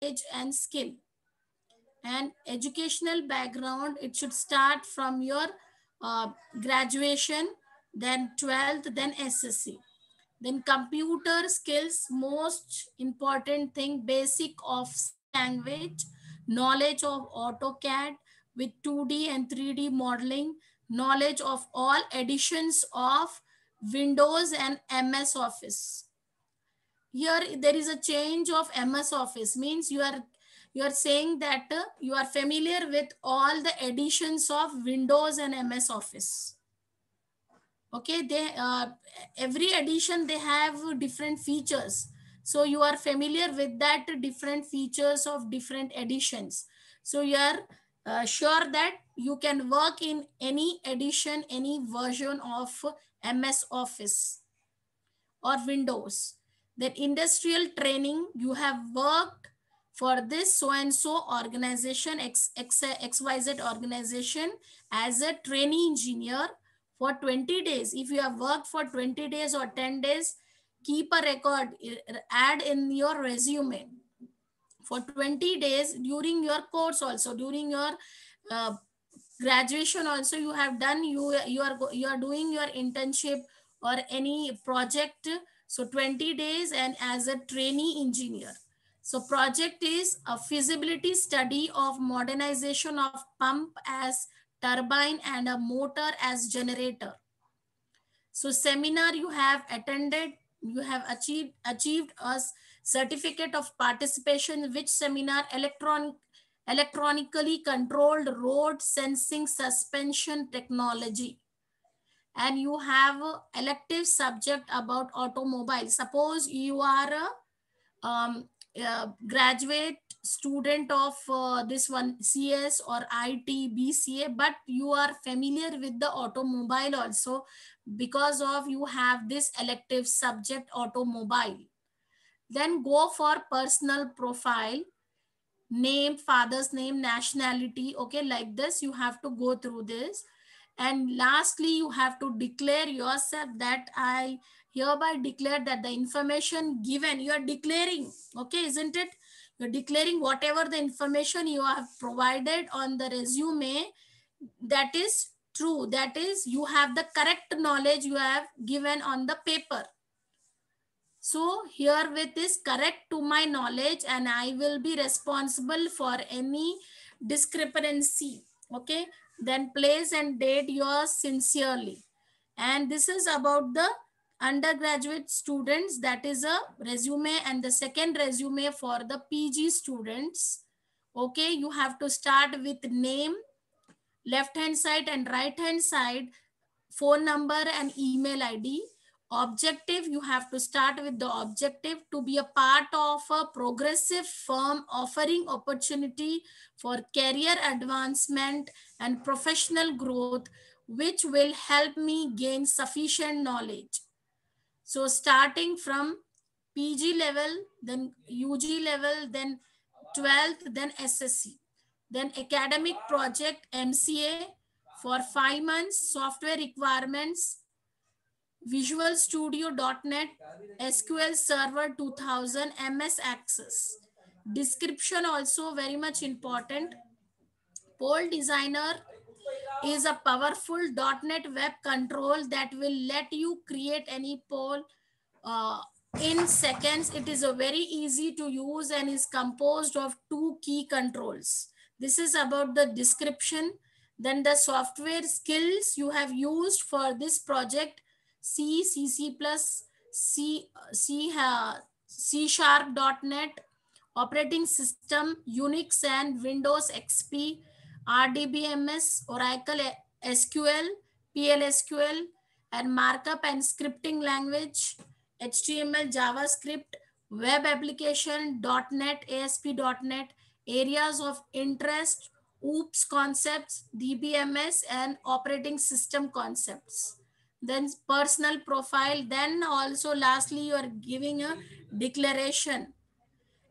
knowledge and skill. And educational background, it should start from your graduation, then 12th, then SSC. Then computer skills, most important thing, basic of C language, knowledge of AutoCAD with 2D and 3D modeling, knowledge of all editions of Windows and MS Office. Here there is a change of MS Office, means you are saying that you are familiar with all the editions of Windows and MS Office. Okay, they every edition they have different features, so you are familiar with that different features of different editions. So you are sure that you can work in any edition, any version of MS Office or Windows. Then industrial training, you have worked for this so and so organization, XYZ organization, as a trainee engineer for 20 days. If you have worked for 20 days or 10 days, keep a record, add in your resume. For 20 days during your course, also during your uh, graduation also, you have done, you are doing your internship or any project. So 20 days and as a trainee engineer. So project is a feasibility study of modernization of pump as turbine and a motor as generator. So seminar you have attended, you have achieved a certificate of participation, which seminar? Electronically controlled road sensing suspension technology. And you have a elective subject about automobile. Suppose you are a graduate student of this one CS or IT BCA, but you are familiar with the automobile also, because of you have this elective subject automobile. Then go for personal profile, name, father's name, nationality. Okay, like this you have to go through this. And lastly, you have to declare yourself that I hereby declare that the information given, you are declaring, okay, isn't it? You're declaring whatever the information you have provided on the resume, that is true, that is you have the correct knowledge you have given on the paper. So herewith is correct to my knowledge, and I will be responsible for any discrepancy. Okay. Then place and date yours sincerely. And this is about the undergraduate students, that is a resume. And the second resume for the PG students. Okay. You have to start with name, left hand side and right hand side, phone number and email ID. Objective, you have to start with the objective: to be a part of a progressive firm offering opportunity for career advancement and professional growth, which will help me gain sufficient knowledge. So starting from PG level, then UG level, then 12th, then SSC, then academic project MCA for 5 months, software requirements, Visual Studio.NET, SQL Server 2000, MS Access. Description also very much important. Poll Designer is a powerful .NET web control that will let you create any poll uh, in seconds. It is a very easy to use and is composed of 2 key controls. This is about the description. Then the software skills you have used for this project: C, C++, C, C, C#.NET, operating system, Unix and Windows XP, RDBMS, Oracle SQL, PLSQL, and markup and scripting language, HTML, JavaScript, web application, .NET, ASP.NET, areas of interest, OOPS concepts, DBMS, and operating system concepts. Then personal profile. Then also lastly, you are giving a declaration.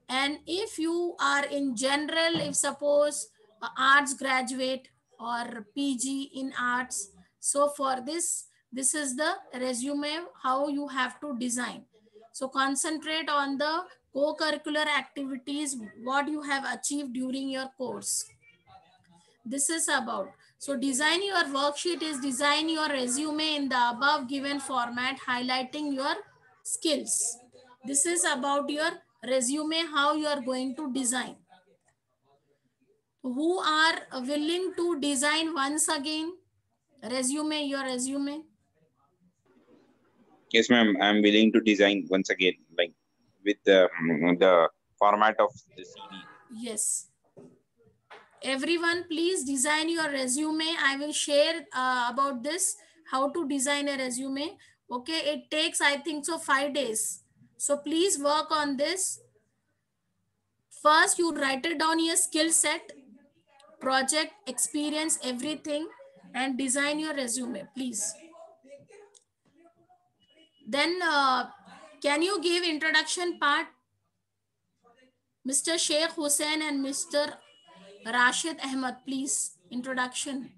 And if you are in general, if suppose arts graduate or PG in arts, so for this is the resume how you have to design. So concentrate on the co-curricular activities, what you have achieved during your course. This is about. So design your worksheet is design your resume in the above given format, highlighting your skills. This is about your resume, how you are going to design. Who are willing to design once again? Resume, your resume. Yes, ma'am. I'm willing to design once again, like with the format of the CV. Yes. Everyone, please design your resume. I will share about this, how to design a resume. Okay, it takes, I think so, 5 days. So please work on this. First, you write it down your skill set, project, experience, everything, and design your resume, please. Then, can you give introduction part? Mr. Sheikh Hussain and Mr. Rashid Ahmed, please, introduction.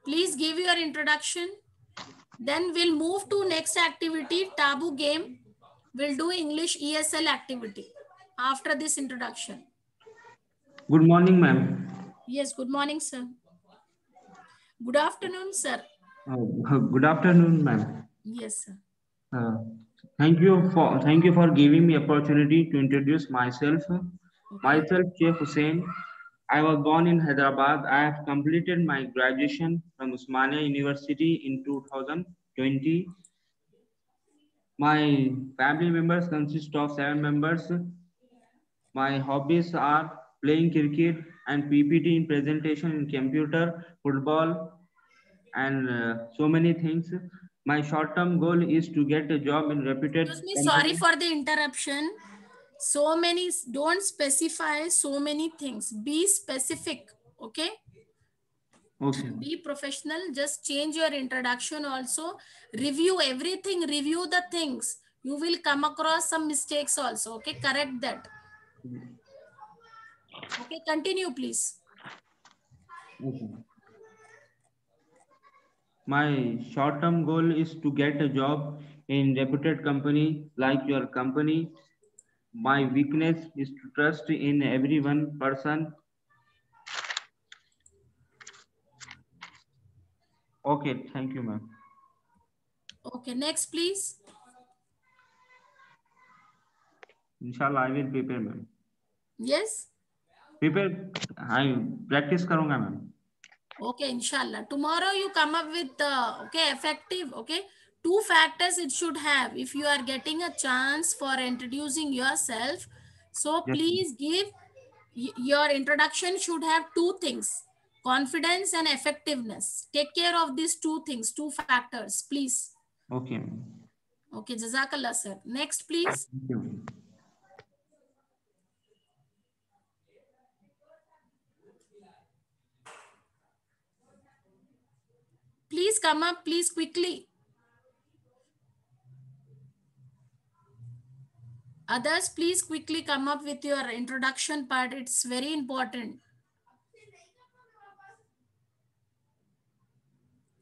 Please give your introduction. Then we'll move to next activity, taboo game. We'll do English ESL activity after this introduction. Good morning, ma'am. Yes, good morning, sir. Good afternoon, sir. Good afternoon, ma'am. Yes, sir. Thank you for giving me opportunity to introduce myself. Okay. Myself, Sheikh Hussain. I was born in Hyderabad. I have completed my graduation from Osmania University in 2020. My family members consist of 7 members. My hobbies are playing cricket and PPT in presentation in computer, football, and so many things. My short-term goal is to get a job in reputed Excuse me, company. sorry for the interruption. So many, don't specify so many things. Be specific, okay? Okay. Be professional. Just change your introduction also. Review everything. Review the things. You will come across some mistakes also. Okay, correct that. Okay, continue, please. Okay. My short-term goal is to get a job in reputed company like your company. My weakness is to trust in every one person. Okay, thank you, ma'am. Okay, next, please. Inshallah, I will prepare, ma'am. Yes. Prepare. I practice karunga, ma'am. Okay, inshallah. Tomorrow you come up with okay, effective. Okay, 2 factors it should have. If you are getting a chance for introducing yourself, so Yes, please give your introduction should have 2 things: confidence and effectiveness. Take care of these 2 things, 2 factors, please. okay, ma'am. Okay, Jazakallah, sir. Next, please. Thank you. Please come up, please, quickly. Others, please quickly come up with your introduction part. It's very important.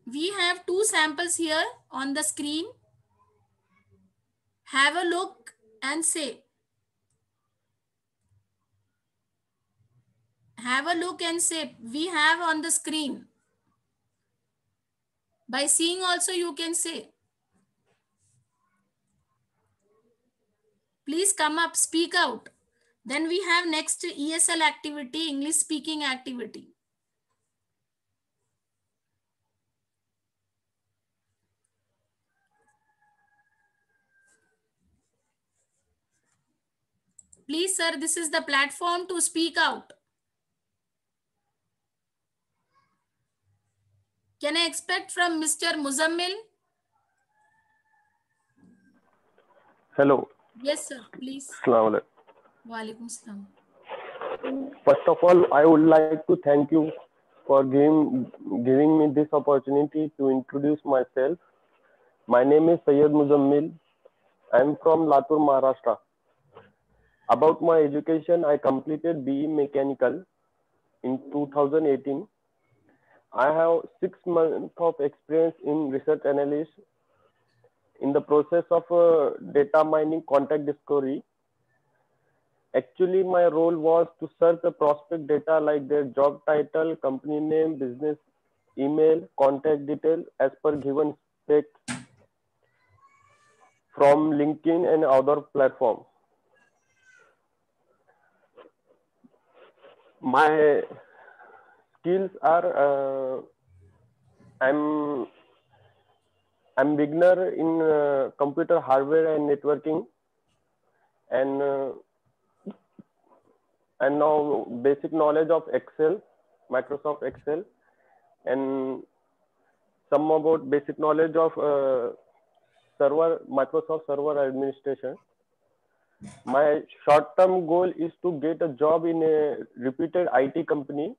We have 2 samples here on the screen. Have a look and say. Have a look and say. We have on the screen. By seeing also you can say. Please come up, speak out. Then we have next ESL activity, English speaking activity. Please, sir, this is the platform to speak out. Can I expect from Mr. Muzammil? Hello. Yes, sir, please. Assalamu alaikum. Wa alaikum salam. First of all, I would like to thank you for giving me this opportunity to introduce myself. My name is Sayyid Muzammil. I am from Latur, Maharashtra. About my education, I completed BE Mechanical in 2018. I have 6 months of experience in research analyst in the process of data mining contact discovery. Actually, my role was to search the prospect data like their job title, company name, business email, contact detail as per given specs from LinkedIn and other platforms. My skills are I'm I'm beginner in computer hardware and networking, and and now basic knowledge of Excel, Microsoft Excel, and some about basic knowledge of Microsoft Server administration. My short-term goal is to get a job in a reputed IT company.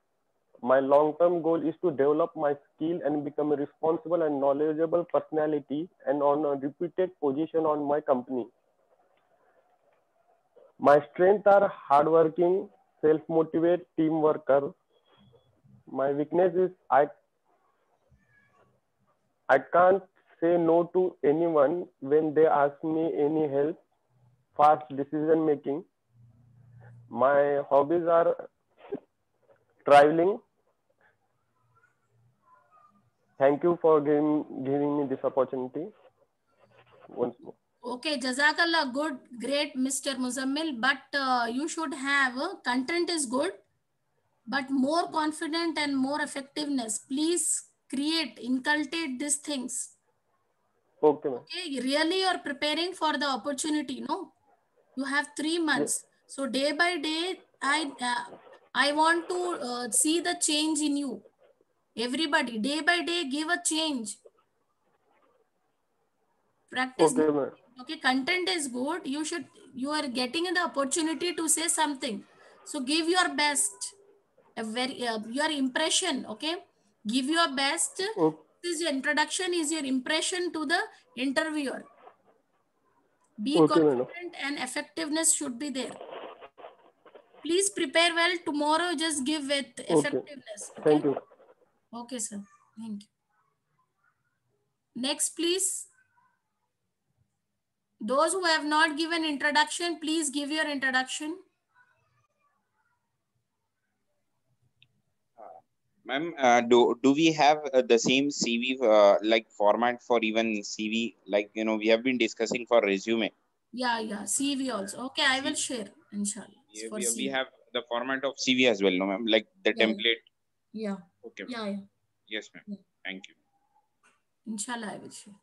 My long-term goal is to develop my skill and become a responsible and knowledgeable personality and on a reputed position on my company. My strengths are hardworking, self-motivated, team worker. My weakness is I can't say no to anyone when they ask me any help, fast decision making. My hobbies are traveling. Thank you for giving me this opportunity once more. Okay, Jazakallah, good, great, Mr. Muzammil. But you should have content is good, but more confident and more effectiveness. Please create, inculcate these things. Okay, ma'am. Okay, really you're preparing for the opportunity, no? You have 3 months. Yes. So day by day, I want to see the change in you. Everybody, day by day, give a change. Practice. Okay, ma'am. Okay, content is good. You are getting the opportunity to say something. So give your best. Your impression, okay? Give your best. Okay, This is your introduction, is your impression to the interviewer. Be okay, madam. confident and effectiveness should be there. Please prepare well. Tomorrow, just give with Okay. effectiveness. Okay? Thank you. Okay, sir. Thank you. Next, please. Those who have not given introduction, please give your introduction. Ma'am, do we have the same CV like format for even CV? Like, we have been discussing for resume. Yeah, CV also. Okay, I will share, inshallah. For We CV. have the format of CV as well, no, ma'am? Like the Yeah, template. Yeah. Okay. Yeah. Yes, ma'am. Yeah. Thank you. Inshallah, I will share.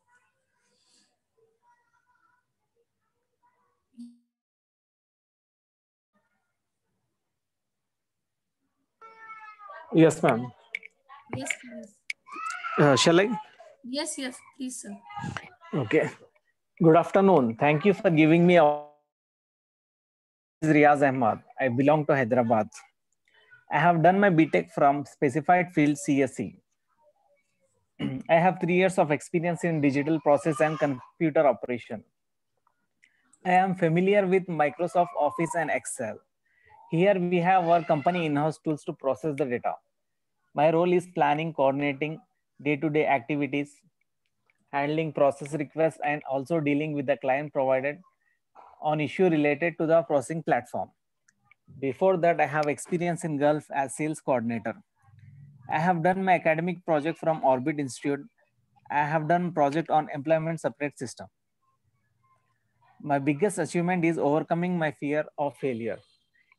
Yes, ma'am. Yes, please. Shall I? Yes, please, sir. Okay. Good afternoon. Thank you for giving me. Riyaz Ahmad. I belong to Hyderabad. I have done my BTech from specified field CSE. I have 3 years of experience in digital process and computer operation. I am familiar with Microsoft Office and Excel. Here we have our company in-house tools to process the data. My role is planning, coordinating day-to-day activities, handling process requests, and also dealing with the client provided on issue related to the processing platform. Before that, I have experience in Gulf as sales coordinator. I have done my academic project from Orbit Institute. I have done project on employment separate system. My biggest achievement is overcoming my fear of failure.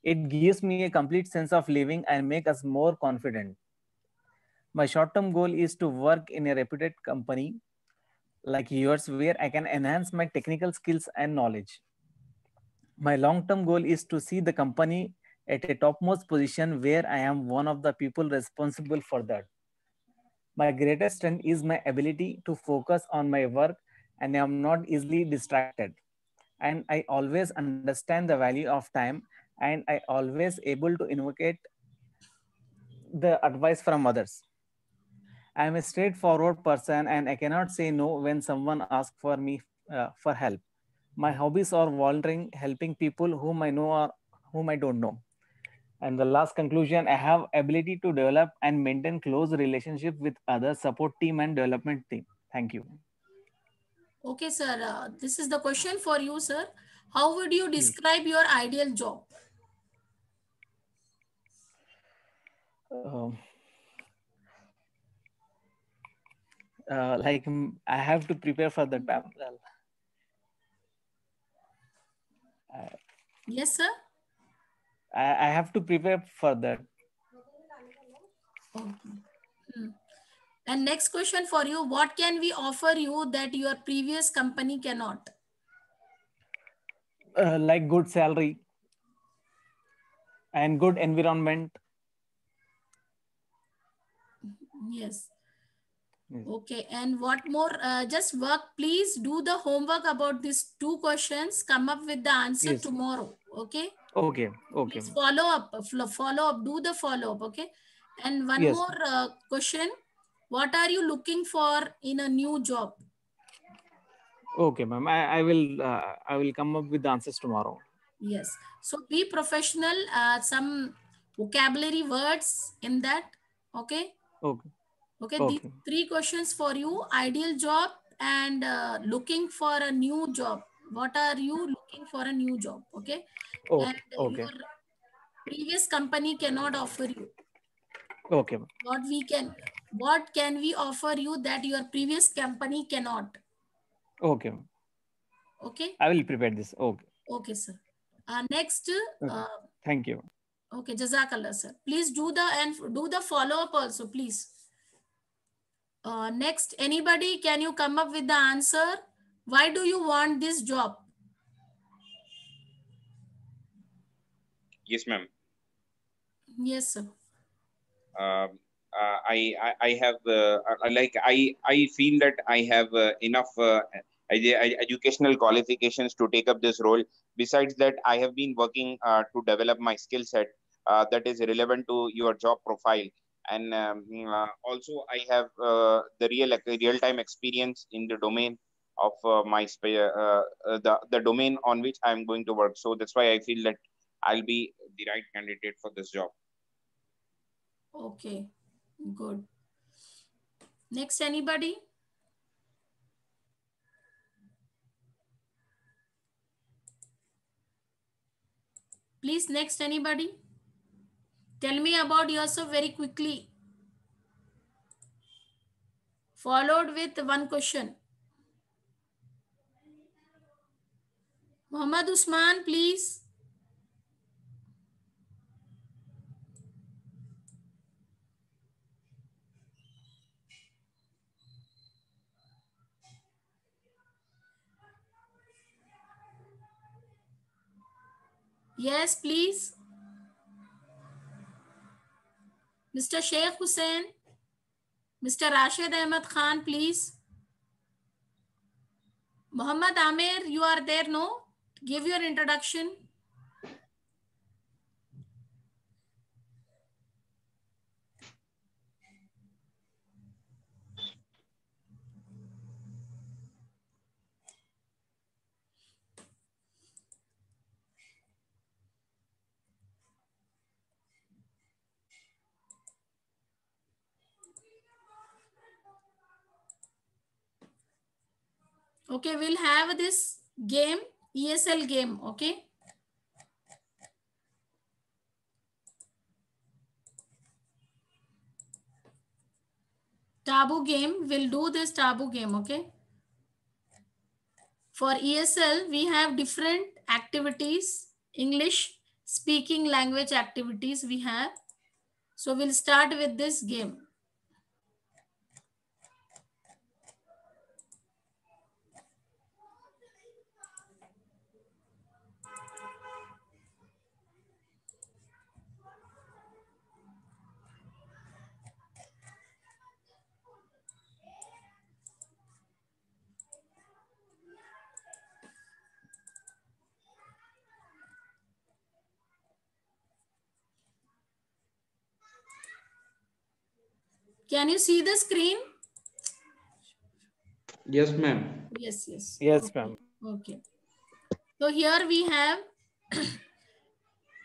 It gives me a complete sense of living and make us more confident. My short-term goal is to work in a reputed company like yours where I can enhance my technical skills and knowledge. My long-term goal is to see the company at a topmost position where I am one of the people responsible for that. My greatest strength is my ability to focus on my work and I am not easily distracted. And I always understand the value of time and I always able to invocate the advice from others. I am a straightforward person and I cannot say no when someone asks for me for help. My hobbies are volunteering, helping people whom I know or whom I don't know. And the last conclusion, I have ability to develop and maintain close relationship with other support team and development team. Thank you. Okay, sir. This is the question for you, sir. How would you describe your ideal job? Like I have to prepare for the time. Yes, sir. I have to prepare for that. Okay. And next question for you. What can we offer you that your previous company cannot? Like good salary and good environment. Yes. Okay. And what more? Just work. Please do the homework about these two questions. Come up with the answer tomorrow. Okay. Okay. Okay. Please follow up. Follow up. Do the follow up. Okay. And one more question. What are you looking for in a new job? Okay, ma'am. I will come up with the answers tomorrow. Yes. So be professional. Some vocabulary words in that. Okay. Okay. Okay. Okay. These three questions for you. Ideal job and looking for a new job. What are you looking for a new job? Okay. Okay. And Okay. your previous company cannot offer you. Okay. What can we offer you that your previous company cannot? Okay. Okay. I will prepare this. Okay. Okay, sir. Next. Thank you. Okay, Jazakallah, sir. Please do the follow-up also, please. Next, anybody, can you come up with the answer? Why do you want this job? Yes, ma'am. Yes, sir. I have like I feel that I have enough educational qualifications to take up this role. Besides that, I have been working to develop my skill set that is relevant to your job profile, and also I have the real time experience in the domain of the domain on which I am going to work. So that's why I feel that I'll be the right candidate for this job. Okay, good. Next, anybody? Please, next, anybody? Tell me about yourself very quickly. Followed with one question. Muhammad Usman, please. Yes, please. Mr. Sheikh Hussain. Mr. Rashid Ahmed Khan, please. Muhammad Amir, you are there, no? Give your introduction. Okay, we'll have this game, ESL game, okay? Taboo game, we'll do this taboo game, okay? For ESL, we have different activities, English speaking language activities we have. So we'll start with this game. Can you see the screen? Yes, ma'am. Yes, yes. Yes, okay. ma'am. Okay. So here we have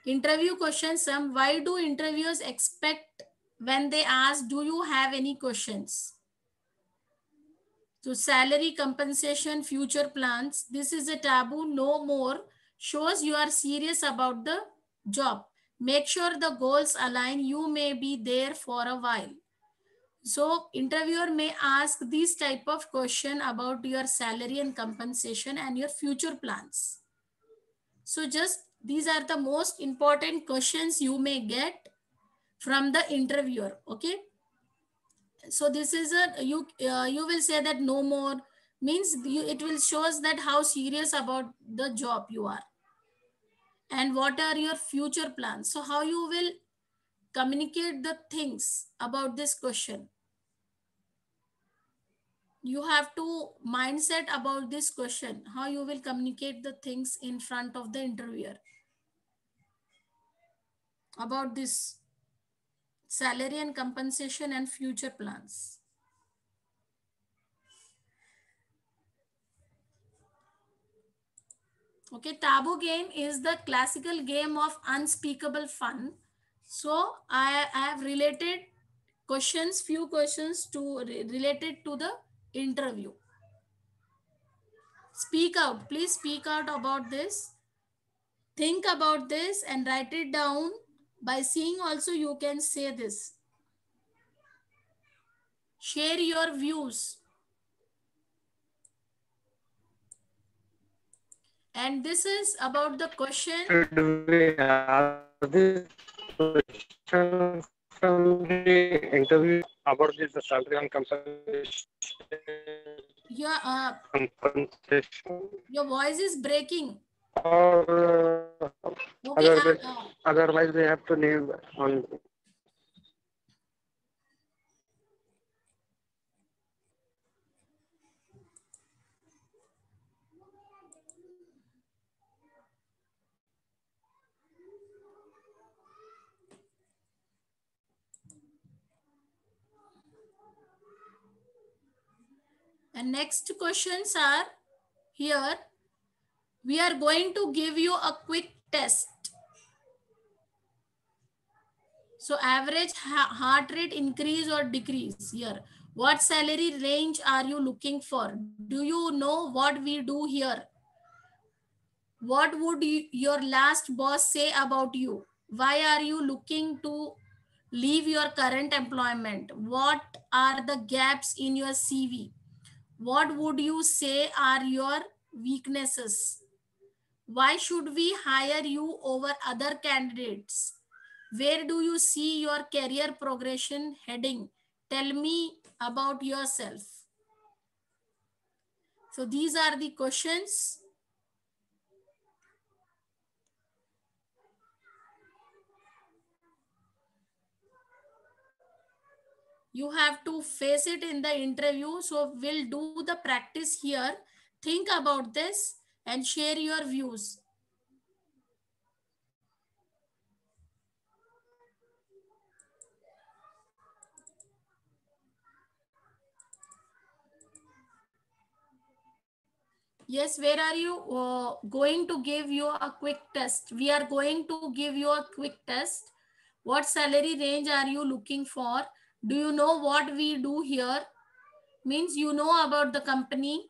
Interview question sum. Why do interviewers expect when they ask, do you have any questions? So salary, compensation, future plans. This is a taboo. No more. Shows you are serious about the job. Make sure the goals align. You may be there for a while. So interviewer may ask these type of question about your salary and compensation and your future plans. So just these are the most important questions you may get from the interviewer. Okay. So this is a you will say that no more means it will shows that how serious about the job you are and what are your future plans. So how you will communicate the things about this question. You have to mindset about this question, how you will communicate the things in front of the interviewer about this salary and compensation and future plans. Okay, taboo game is the classical game of unspeakable fun. So I have related questions, few questions to related to the interview. Speak out, please speak out about this. Think about this and write it down. By seeing also you can say this. Share your views. And this is about the question. Should we ask this question from the interview about this the salary and compensation? Your voice is breaking. Or Okay, otherwise they have to leave on. and next questions are here. We are going to give you a quick test. So average heart rate increase or decrease here. What salary range are you looking for? Do you know what we do here? What would your last boss say about you? Why are you looking to leave your current employment? What are the gaps in your CV? What would you say are your weaknesses? Why should we hire you over other candidates? Where do you see your career progression heading? Tell me about yourself. So these are the questions. You have to face it in the interview. So we'll do the practice here. Think about this and share your views. Yes, where are you going to give you a quick test? We are going to give you a quick test. What salary range are you looking for? Do you know what we do here? Means you know about the company.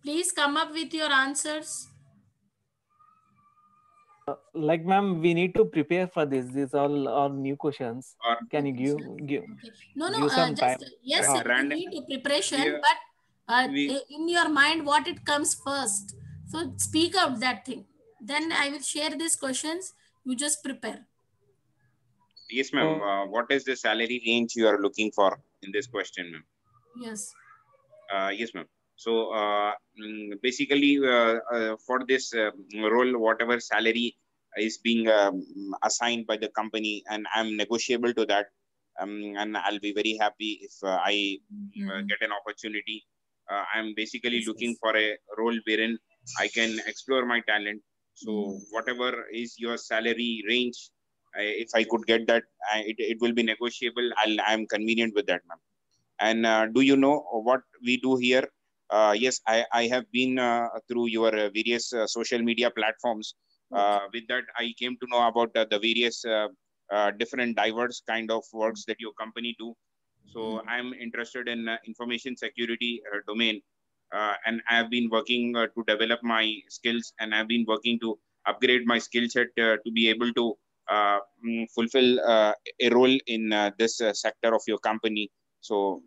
Please come up with your answers. Like, ma'am, we need to prepare for this. These all new questions. Can you give Okay. No, give some just, time? yes, we need to preparation, but in your mind, what it comes first. So speak out that thing. Then I will share these questions. You just prepare. Yes, ma'am. What is the salary range you are looking for in this question, ma'am? Yes. Yes, ma'am. So basically, for this role, whatever salary is being assigned by the company, and I'm negotiable to that, and I'll be very happy if I get an opportunity. I'm basically looking for a role wherein I can explore my talent. So whatever is your salary range, if I could get that, it will be negotiable. I'm convenient with that, ma'am. And do you know what we do here? Yes, I have been through your various social media platforms. With that, I came to know about the various different diverse kind of works that your company do. So I'm interested in information security domain, and I have been working to develop my skills, and I've been working to upgrade my skill set to be able to fulfill a role in this sector of your company. So,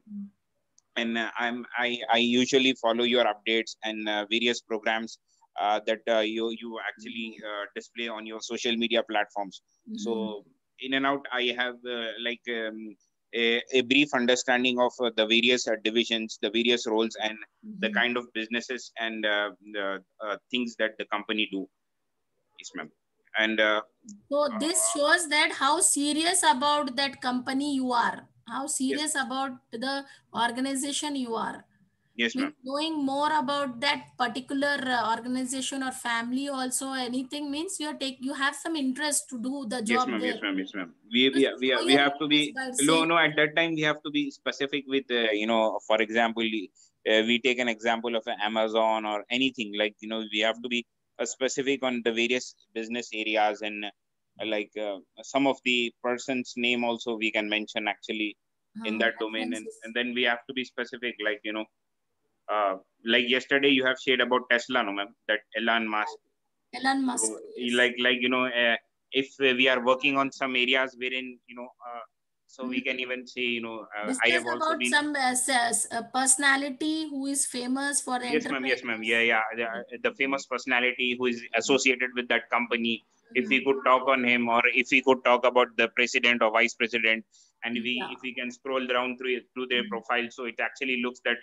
and I usually follow your updates and various programs that you actually display on your social media platforms. So in and out, I have a brief understanding of the various divisions, the various roles, and the kind of businesses and the things that the company do. Yes, ma'am. And so this shows that how serious about that company you are, how serious yes, about the organization you are. yes, Means ma'am. knowing more about that particular organization or family also, anything means you have some interest to do the Yes, job ma'am. Yes, there. ma'am. Yes, ma'am. So show We your have to interest be by no, saying no. At that time, we have to be specific with For example, we take an example of Amazon or anything like we have to be specific on the various business areas and some of the person's name also we can mention actually in that domain, references. and then we have to be specific like yesterday you have shared about Tesla, no, ma'am, that Elon Musk. Elon Musk, So yes. if we are working on some areas wherein so we can even say I Discuss have also about been. some personality who is famous for Yes, ma'am. Yes, ma'am. Yeah, enterprises. yeah. The famous personality who is associated with that company. If we could talk on him, or if we could talk about the president or vice president, and Yeah. if we can scroll down through their profile, so it actually looks that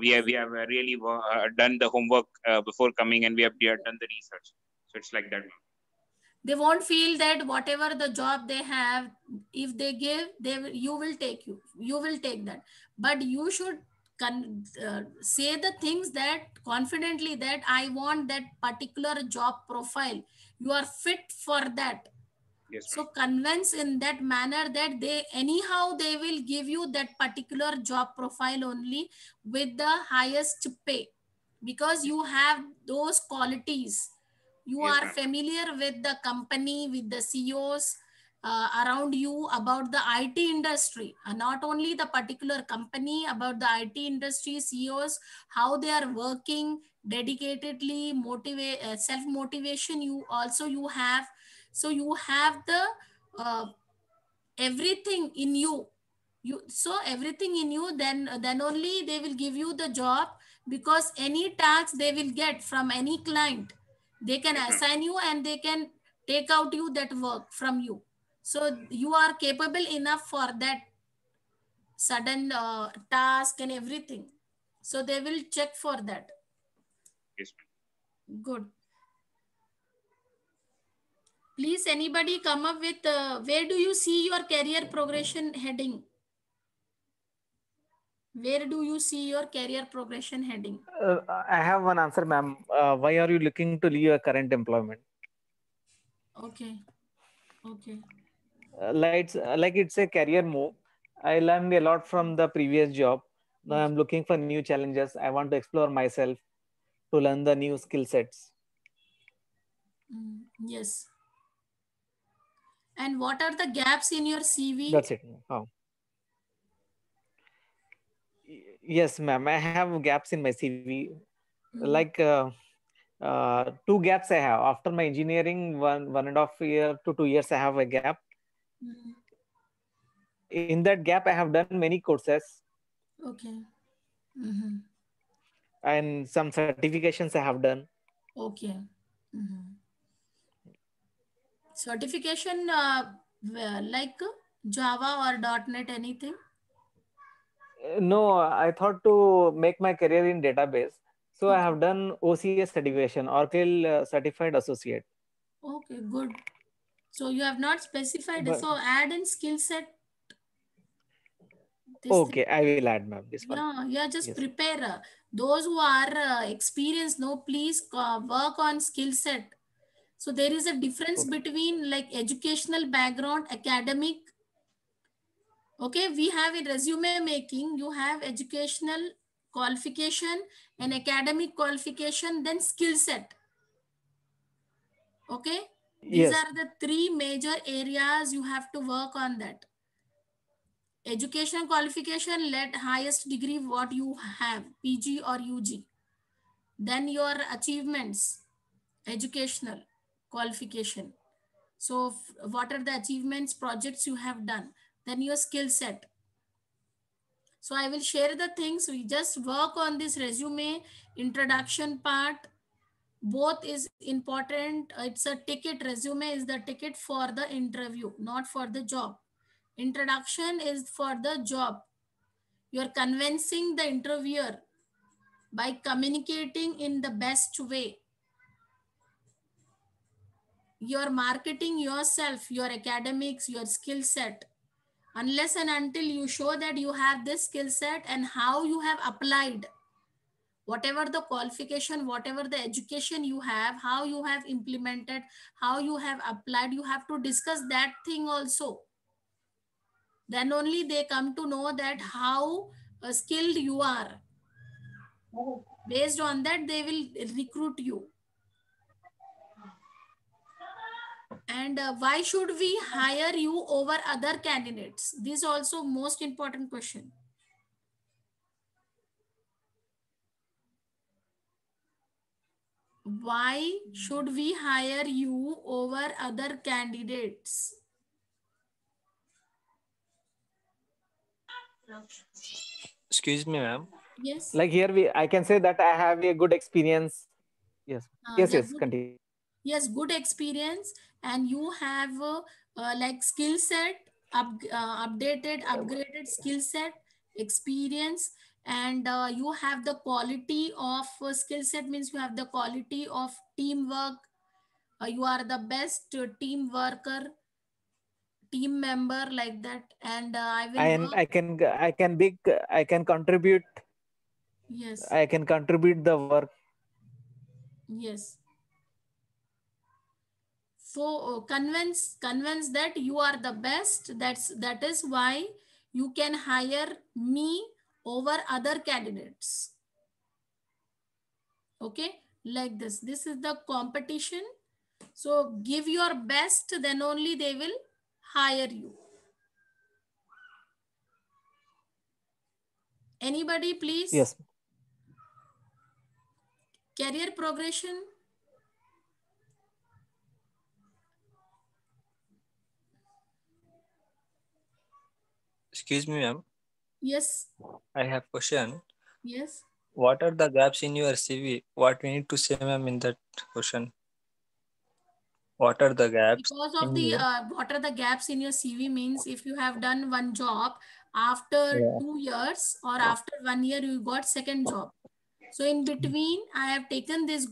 we have really done the homework before coming, and we have done the research. So it's like that, ma'am. They won't feel that whatever the job they have, if they give, you will take, you will take that. But you should say the things that confidently, that I want that particular job profile, you are fit for that. Yes, So ma'am. convince in that manner that they anyhow they will give you that particular job profile only with the highest pay, because you have those qualities. You Yes, are ma'am. familiar with the company, with the CEOs around you, about the IT industry, not only the particular company, about the IT industry CEOs, how they are working dedicatedly, self motivation. You also you have, so you have the uh, everything in you. So everything in you, then only they will give you the job, because any task they will get from any client, they can Yes, ma'am. assign you and they can take out you that work from you. So you are capable enough for that sudden task and everything, so they will check for that. Yes, ma'am. Good. Please, anybody come up with where do you see your career progression heading? Where do you see your career progression heading? I have one answer, ma'am. Why are you looking to leave your current employment? Okay. Okay. Like it's a career move. I learned a lot from the previous job. Now Okay. I'm looking for new challenges. I want to explore myself to learn the new skill sets. Yes. And what are the gaps in your CV? That's it. Oh. Yes, ma'am. I have gaps in my CV. Mm, Like two gaps I have. After my engineering, 1.5 year to 2 years, I have a gap. mm, In that gap, I have done many courses okay. Mm-hmm. and some certifications I have done. Okay. Mm-hmm. Certification like Java or .NET, anything? No, I thought to make my career in database. So I Okay. have done OCS certification, Oracle Certified Associate. Okay, good. So you have not specified. But So add in skill set this thing. okay, I will add, ma'am, this one. Yeah, just Yes. prepare. Those who are experienced, no, please work on skill set. So there is a difference Okay. between like educational background, academic, Okay, we have in resume making, you have educational qualification and academic qualification, then skill set. Okay, these Yes. are the three major areas you have to work on that. Education qualification, let highest degree what you have, PG or UG. Then your achievements, educational qualification. So what are the achievements, projects you have done? Then your skill set. So I will share the things. We just work on this resume introduction part. Both is important. It's a ticket. Resume is the ticket for the interview, not for the job. Introduction is for the job. You're convincing the interviewer by communicating in the best way. You're marketing yourself, your academics, your skill set. Unless and until you show that you have this skill set and how you have applied, whatever the qualification, whatever the education you have, how you have implemented, how you have applied, you have to discuss that thing also. Then only they come to know that how skilled you are. Based on that, they will recruit you. And why should we hire you over other candidates? This is also most important question. Why should we hire you over other candidates? Excuse me, ma'am. Yes. Like here I can say that I have a good experience. Yes. Yes, Yeah, yes, good. continue. Yes, good experience, and you have like skill set, updated, upgraded skill set, experience, and you have the quality of skill set, means you have the quality of teamwork. You are the best team worker, team member, like that. And I will And work. I can contribute. Yes, I can contribute the work. yes. So convince that you are the best. That is why you can hire me over other candidates. Okay, like this is the competition. So give your best, then only they will hire you. Anybody, please? Yes. Career progression. Excuse me, ma'am. Yes, I have question. yes. What are the gaps in your CV? What we need to say, ma'am, in that question? What are the gaps Because of in the your? what are the gaps in your CV, means if you have done one job after Yeah. 2 years or after 1 year you got second job. So in between, I have taken this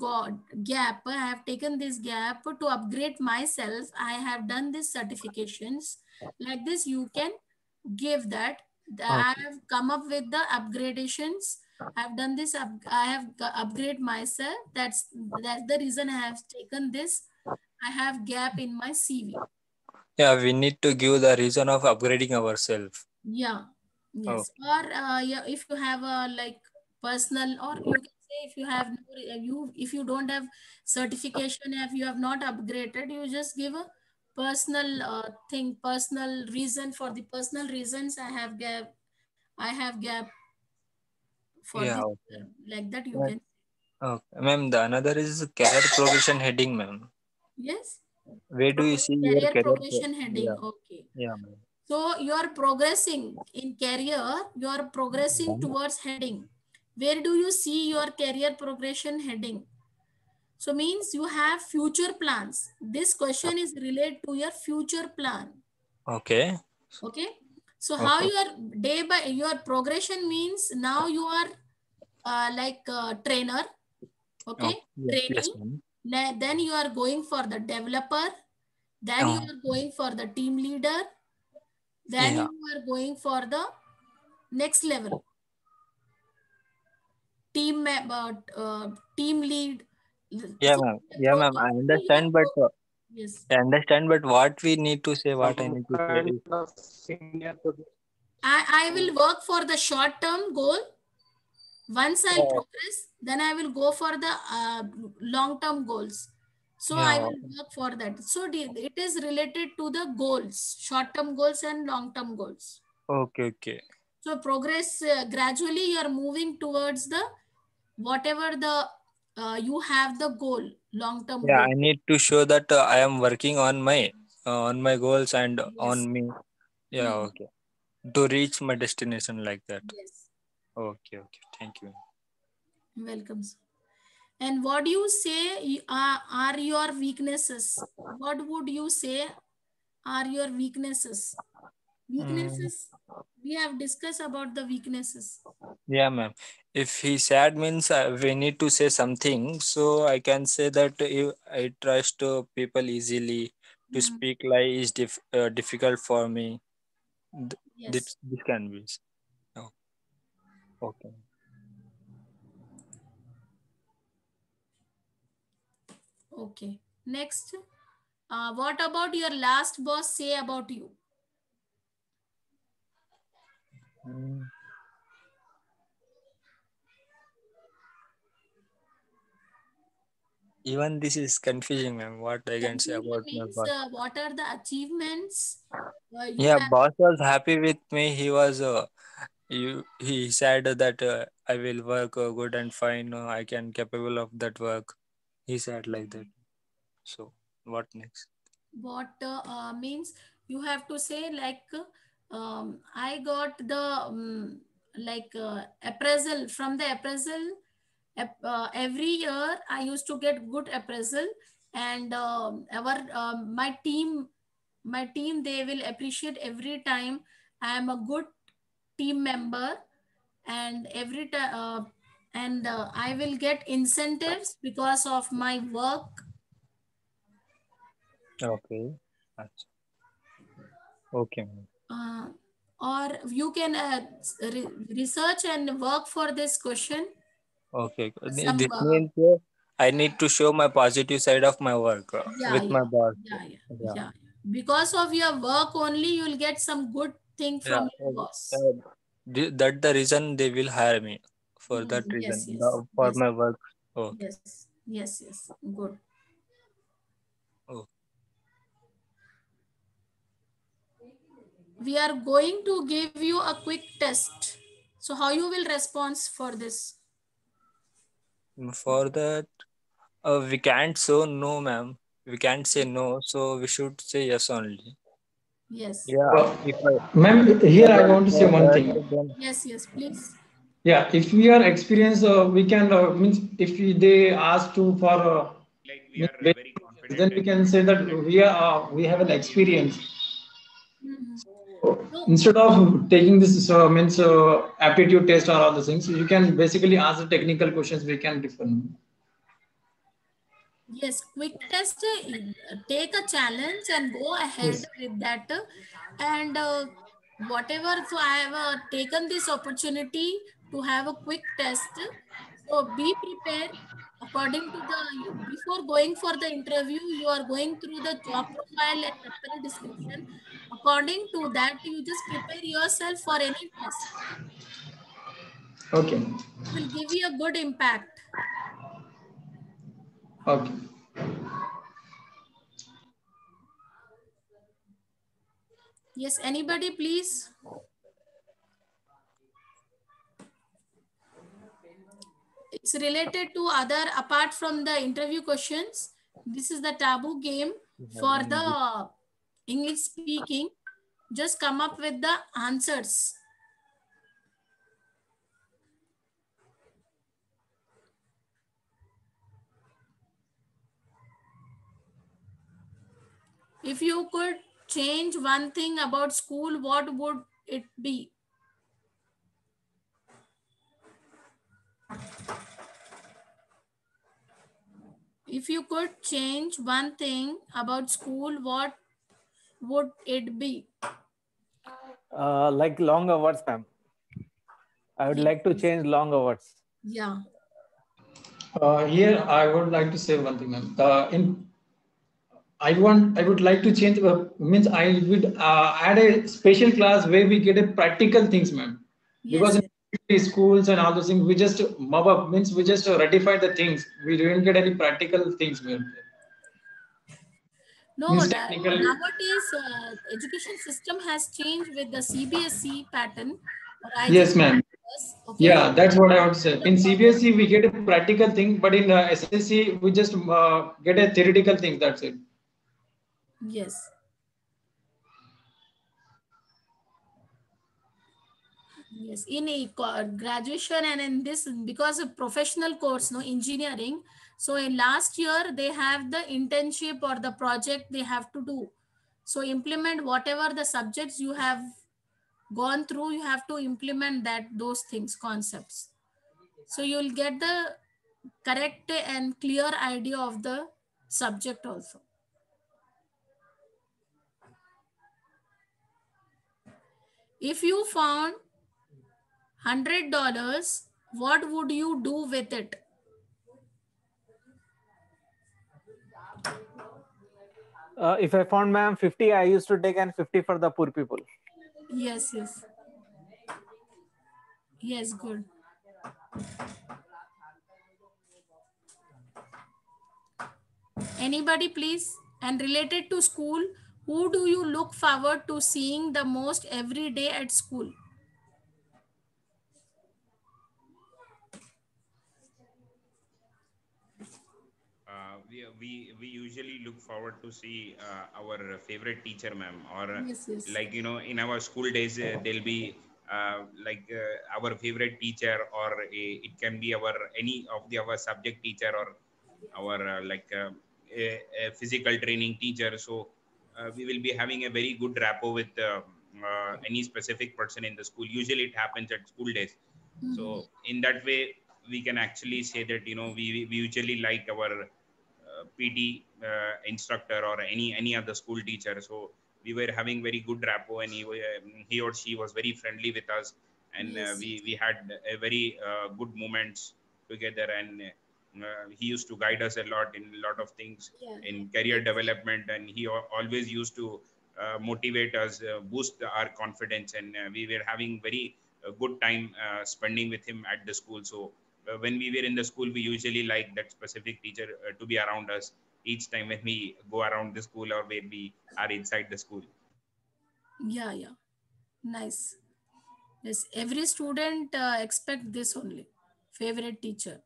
gap. I have taken this gap to upgrade myself. I have done these certifications. Like this, you can give that. I Okay. have come up with the upgradations. I have done this. I have upgrade myself. That's the reason I have taken this. I have gap in my CV. Yeah, we need to give the reason of upgrading ourselves. Yeah, Oh, yes. Or yeah, if you have a like personal, or you can say if you have you if you don't have certification, if you have not upgraded, you just give a personal thing, personal reason. For the personal reasons, I have gap for yeah. this, Okay. like that you Right. can. Okay, ma'am. The another is career progression heading, ma'am. Yes. Where do you see your Career career? progression heading. Yeah. Okay. Yeah, ma'am. So you are progressing in career, you are progressing Yeah. towards heading. Where do you see your career progression heading? So means you have future plans. This question is related to your future plan. Okay. Okay. So how Okay. your day by your progression means, now you are like a trainer. Okay. Okay. Yes, yes, Trainee. ma'am. Then you are going for the developer. Then you Oh, are going for the team leader. Then yeah. you are going for the next level, team member, team lead. Yeah, So ma'am. the Yeah, ma'am. I understand, but yes, I understand, but what we need to say, what I need to say kind is of senior position. I will work for the short-term goal. Once I'll progress, then I will go for the long-term goals. So I Yeah. will work for that. So it is related to the goals, short-term goals and long-term goals. Okay. Okay. So progress gradually you are moving towards the whatever the you have the goal, long-term Yeah. goal. I need to show that I am working on my goals and Yes. on me. Yeah. Hmm. Okay. To reach my destination like that. Yes. Okay. Okay. Thank you. Welcome, sir. And what do you say are your weaknesses? What would you say are your weaknesses? Mm, Weaknesses, we have discussed about the weaknesses. yeah, ma'am. If he sad means we need to say something, so I can say that if I trust people easily. To Hmm. speak lie is difficult for me. Yes. This can be. Oh, okay. Okay. Next, what about your last boss say about you? Mm, even this is confusing, ma'am. What I can say Confusion about my means boss? what are the achievements you Yeah, have? boss was happy with me. He was he said that I will work good and fine. I can capable of that work. He said like that. So what next? What means you have to say like I got the like appraisal from the appraisal every year I used to get good appraisal, and our my team they will appreciate every time I am a good team member, and every time and I will get incentives because of my work. Okay. Achha. Okay, ma'am. uh, or you can research and work for this question. Okay. Some This means I need to show my positive side of my work yeah, with my yeah, boss. yeah, yeah, Yeah. yeah. Because of your work only, you will get some good thing Yeah. from your boss. That the reason they will hire me for Mm, that reason yes, yes, for yes, my work. Okay. yes, yes, yes. Good. Oh. We are going to give you a quick test. So how you will respond for this? For that, we can't say no, ma'am. We can't say no, so we should say yes only. Yes, Yeah. Uh, If I Ma'am, here I capable want to say for one that, thing. then yes, yes. Please. Yeah, if we are experienced, we can means if they ask to for Like we means are basic very questions, confident then we and can say that that we have an experience. Mhm. No. Instead of taking this means aptitude test or all the things, you can basically ask the technical questions. We can differ. Yes, quick test, take a challenge and go ahead Yes. with that. And whatever, so I have taken this opportunity to have a quick test. So be prepared according to the, before going for the interview, you are going through the job profile and company description. According to that, you just prepare yourself for any test. Okay. It will give you a good impact. Okay. Yes, anybody please? It's related to other apart from the interview questions. This is the taboo game for the English speaking. Just come up with the answers. If you could change one thing about school, what would it be? If you could change one thing about school, what would it be? Like long hours, ma'am. I would Yes. like to change long hours. Yeah. Here I would like to say one thing, ma'am. In I would like to change, means I would add a special class where we get a practical things, ma'am. Yes, Because yes. in schools and all those things, we just mob up, means we just ratify the things. We didn't get any practical things, ma'am. No, Means technical. nowadays education system has changed with the CBSE pattern or Yes, IGC. ma'am. Okay. Yeah, that's what I would say. The In project, CBSE, we get a practical thing, but in SSC, we just get a theoretical thing. That's it. yes. Yes, in a graduation and in this, because of professional course, no engineering. So in last year they have the internship or the project they have to do. So implement whatever the subjects you have gone through, you have to implement that those things, concepts. So you'll get the correct and clear idea of the subject also. If you found $100, what would you do with it? If I found ma'am 50, I used to take and 50 for the poor people. Yes, yes. Yes, good. Anybody, please? And related to school, who do you look forward to seeing the most every day at school? We usually look forward to see our favorite teacher, ma'am, or Yes, yes. like in our school days there'll be our favorite teacher, or it can be our any of the our subject teacher, or our a physical training teacher. So we will be having a very good rapport with any specific person in the school. Usually it happens at school days. So in that way we can actually say that we usually like our PT instructor or any other school teacher. So we were having very good rapport, and he or she was very friendly with us, and Yes. we had a very good moments together. And he used to guide us a lot in a lot of things Yeah. in career development, and he always used to motivate us, boost our confidence, and we were having very good time spending with him at the school. So when we were in the school, we usually like that specific teacher to be around us each time when we go around the school or when we are inside the school. Yeah, yeah. Nice. Yes, every student expect this only. Favorite teacher.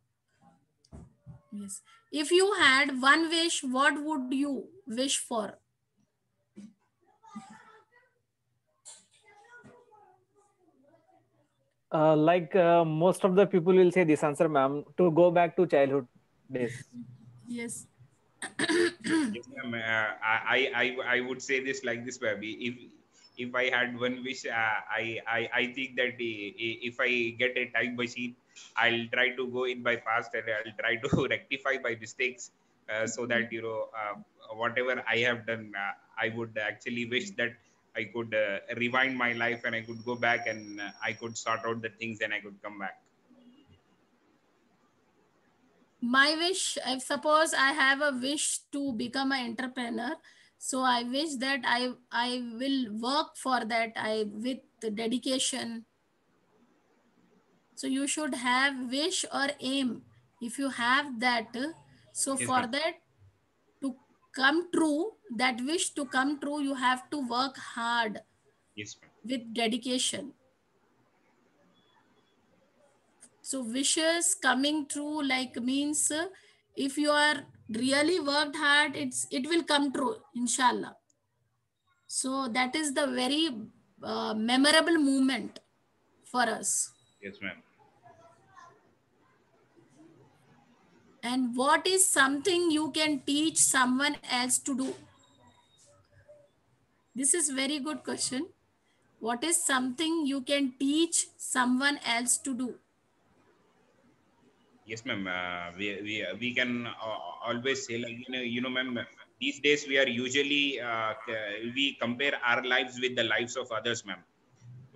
Yes. If you had one wish, what would you wish for? Most of the people will say this answer, ma'am, to go back to childhood days. Yes. Yes, ma'am. I would say this like this, Baby. If I had one wish, I think that if I get a time machine, I'll try to go in my past and I'll try to rectify my mistakes, so that whatever I have done, I would actually wish that I could rewind my life and I could go back and I could sort out the things and I could come back. My wish, if suppose I have a wish to become an entrepreneur, so I wish that I will work for that, I with dedication. So you should have wish or aim. If you have that, so Yes, for ma'am. that to come true, that wish to come true, you have to work hard Yes, ma'am. with dedication. So wishes coming true like means if you are really worked hard, it will come true, inshallah. So that is the very memorable moment for us. Yes, ma'am. And what is something you can teach someone else to do? This is very good question. What is something you can teach someone else to do? Yes, ma'am. We can always say, like, ma'am, these days we are usually we compare our lives with the lives of others, ma'am.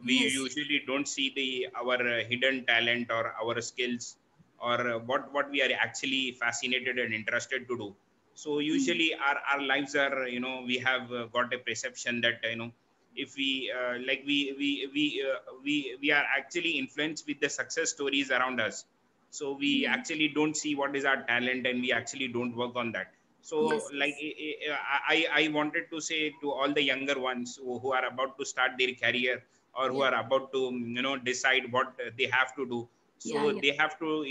We Yes. usually don't see our hidden talent or our skills, or what we are actually fascinated and interested to do. So usually our lives are, we have got a perception that, if we like we are actually influenced with the success stories around us. So we actually don't see what is our talent, and we actually don't work on that. So Yes, like yes. I wanted to say to all the younger ones who are about to start their career, or who Yeah, are about to decide what they have to do. yeah, So yeah. they have to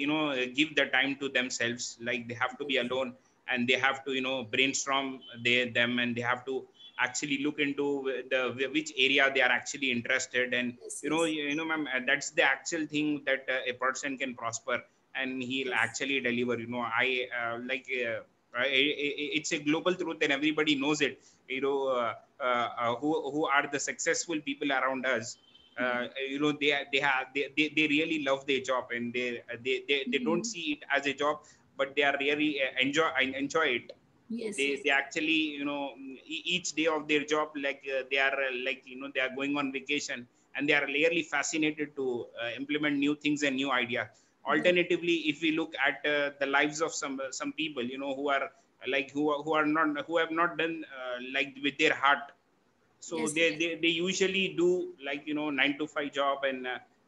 give the time to themselves, like they have to be Yes, alone, and they have to brainstorm them, and they have to actually look into the which area they are actually interested. And yes, yes, ma'am, that's the actual thing that a person can prosper, and he'll yes, actually deliver. I it's a global truth, and everybody knows it. Who are the successful people around us. They really love their job, and they don't Mhm. see it as a job, but they are really enjoy it. Yes, they yes, they actually each day of their job, like they are like they are going on vacation, and they are really fascinated to implement new things and new idea. yeah. Alternatively, if we look at the lives of some people, who are like who are not, who have not done like with their heart. So Yes, they usually do, like 9 to 5 job, and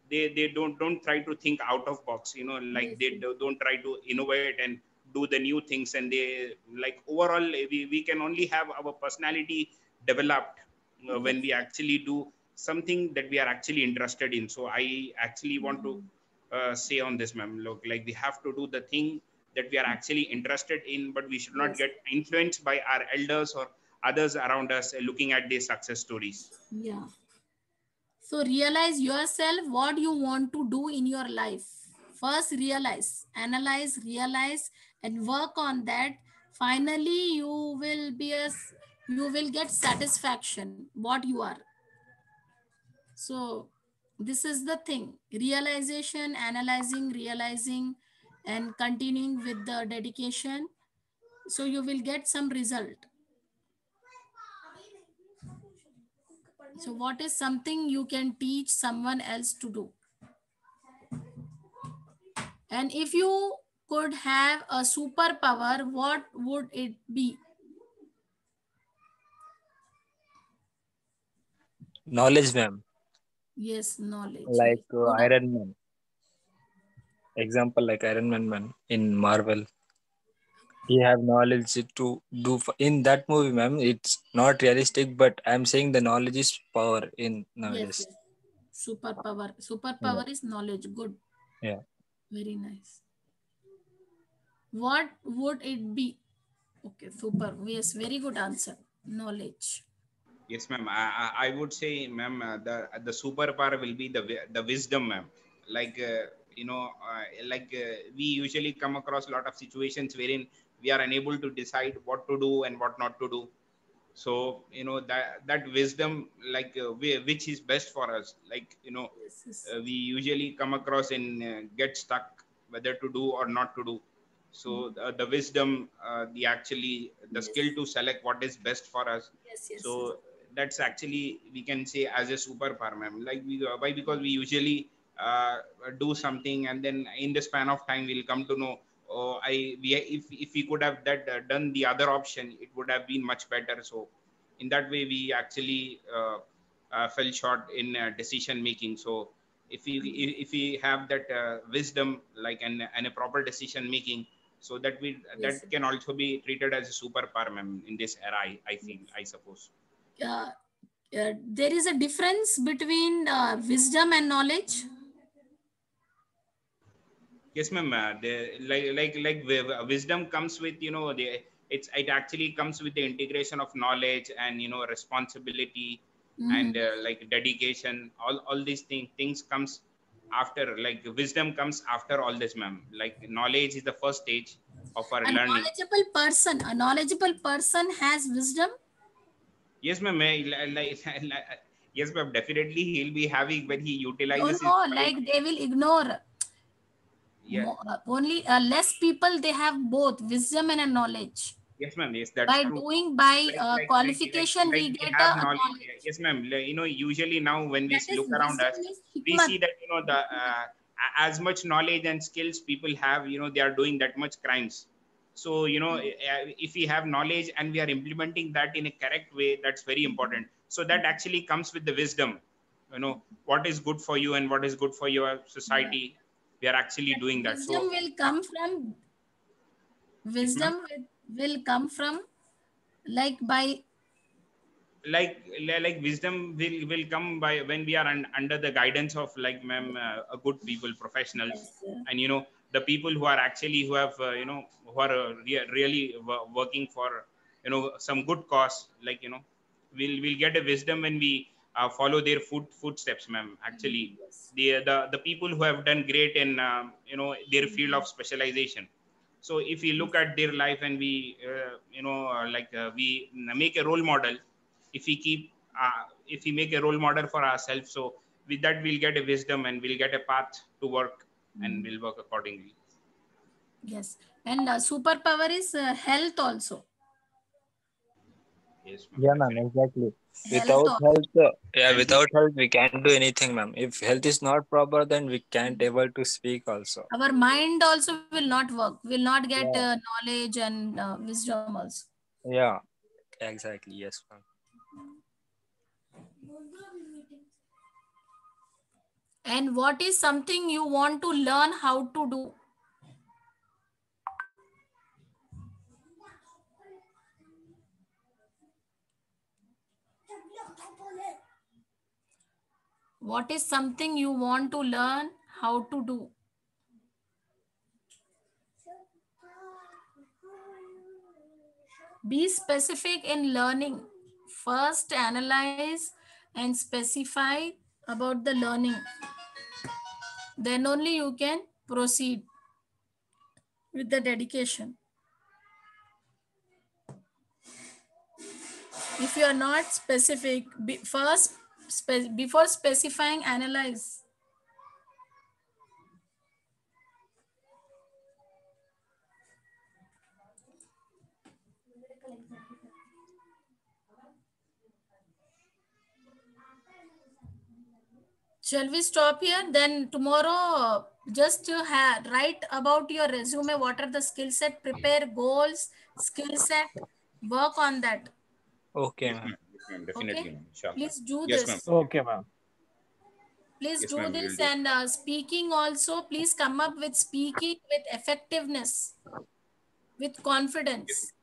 they don't try to think out of box, like yes, they yes, don't try to innovate and do the new things. And they, like, overall, we can only have our personality developed when yes. we actually do something that we are actually interested in. So I actually want to Mhm. say on this, ma'am, look, like we have to do the thing that we are actually interested in, but we should not Yes, get influenced by our elders or others around us looking at their success stories. yeah. So realize yourself what you want to do in your life. First realize, analyze, realize, and work on that. Finally, you will get satisfaction what you are. So this is the thing. Realization, analyzing, realizing, and continuing with the dedication. So you will get some result. So what is something you can teach someone else to do? And if you could have a superpower, what would it be? Knowledge, ma'am. Yes, knowledge. Yes. Like Good. Iron Man. Example like Iron Man in Marvel. He have knowledge to do in that movie, ma'am. It's not realistic, but I'm saying the knowledge is power in Yes, nowadays. yes. Superpower. Yeah. Superpower is knowledge. Good. Yeah. Very nice. What would it be? Okay, super. Yes, very good answer. Knowledge. Yes, ma'am. I would say, ma'am, the superpower will be the wisdom, ma'am. Like we usually come across a lot of situations wherein we are unable to decide what to do and what not to do. So that wisdom, like which is best for us, like Yes, yes. we usually come across and get stuck whether to do or not to do. So the wisdom, the actually the Yes, skill to select what is best for us. yes, yes, yes. So that's actually, we can say, as a superpower, ma'am. Like why? Because we usually uh, do something, and then in the span of time we'll come to know, oh, if we could have that done the other option, it would have been much better. So in that way we actually fell short in decision making. So if we have that wisdom, like, and a proper decision making, so that Yes. can also be treated as a superpower, ma'am, in this era, I feel, Yes. I suppose. Uh, there is a difference between wisdom and knowledge. Yes, ma'am. Wisdom comes with, it actually comes with the integration of knowledge and responsibility, and Mhm. like dedication. All these things comes after. Like wisdom comes after all this, ma'am. Like knowledge is the first stage of our learning. A knowledgeable person has wisdom. Yes, ma'am. Yes, ma'am. Definitely, he'll be having when he No, utilizes his no, knowledge. like they will ignore. Yeah. Only less people they have both wisdom and a knowledge. Yes, ma'am. Yes, that's By true. doing by Like qualification, we we get have a knowledge. knowledge. Yes, ma'am. Usually now when we That is look around wisdom us, is we hikmat. see that as much knowledge and skills people have, they are doing that much crimes. So, you know, if we have knowledge and we are implementing that in a correct way, that's very important. So that actually comes with the wisdom, you know, what is good for you and what is good for your society. We are actually doing that. Wisdom So will come from, wisdom will come from like by, like wisdom will come by when we are under the guidance of, like, ma'am, a good people, professionals, yes, sir. and, you know, the people who are actually, who have you know, who are really working for, you know, some good cause, like, you know, we'll get a wisdom when we follow their footsteps, ma'am. Actually, Yes. the people who have done great in you know, their field of specialization. So if we look at their life and we you know, we make a role model, if we keep if we make a role model for ourselves, so with that we'll get a wisdom and we'll get a path to work, and we'll work accordingly. Yes. And superpower is health also. Yes, ma'am, Yeah, ma'am, definitely. exactly. Health Without also. health, Yeah, And without health we can't do anything, ma'am. If health is not proper, then we can't able to speak also. Our mind also will not work, will not get yeah, knowledge and wisdom also. Yeah, exactly. Yes, ma'am. And what is something you want to learn how to do? What is something you want to learn how to do? Be specific in learning. First, analyze and specify about the learning. Then only you can proceed with the dedication. If you are not specific, before specifying, analyze. Shall we stop here? Then tomorrow, just write about your resume. What are the skill set? Prepare goals, skill set. Work on that. Okay, Yes, ma'am. ma'am. Yes, ma'am. Okay. Definitely, ma'am. Inshallah. Please do Yes, ma'am. this. okay, ma'am. Please Yes, do ma'am. We will this. do. And speaking also, please come up with speaking with effectiveness, with Yes, confidence,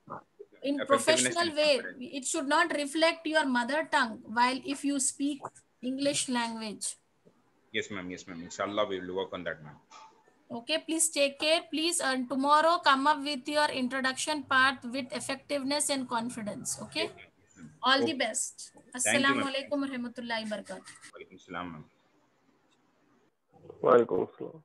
in effectiveness professional and way. confidence. It should not reflect your mother tongue while if you speak English language. Yes, ma'am. Yes, ma'am. Inshallah, we will work on that, ma'am. Okay, please take care. Please, and tomorrow come up with your introduction part with effectiveness and confidence. Yes, Okay. ma'am. Yes, ma'am. All the Okay. best. Thank you, Assalamu ma'am. alaikum warahmatullahi wabarakatuh. Walaikum salam, ma'am. Walaikum Assalam.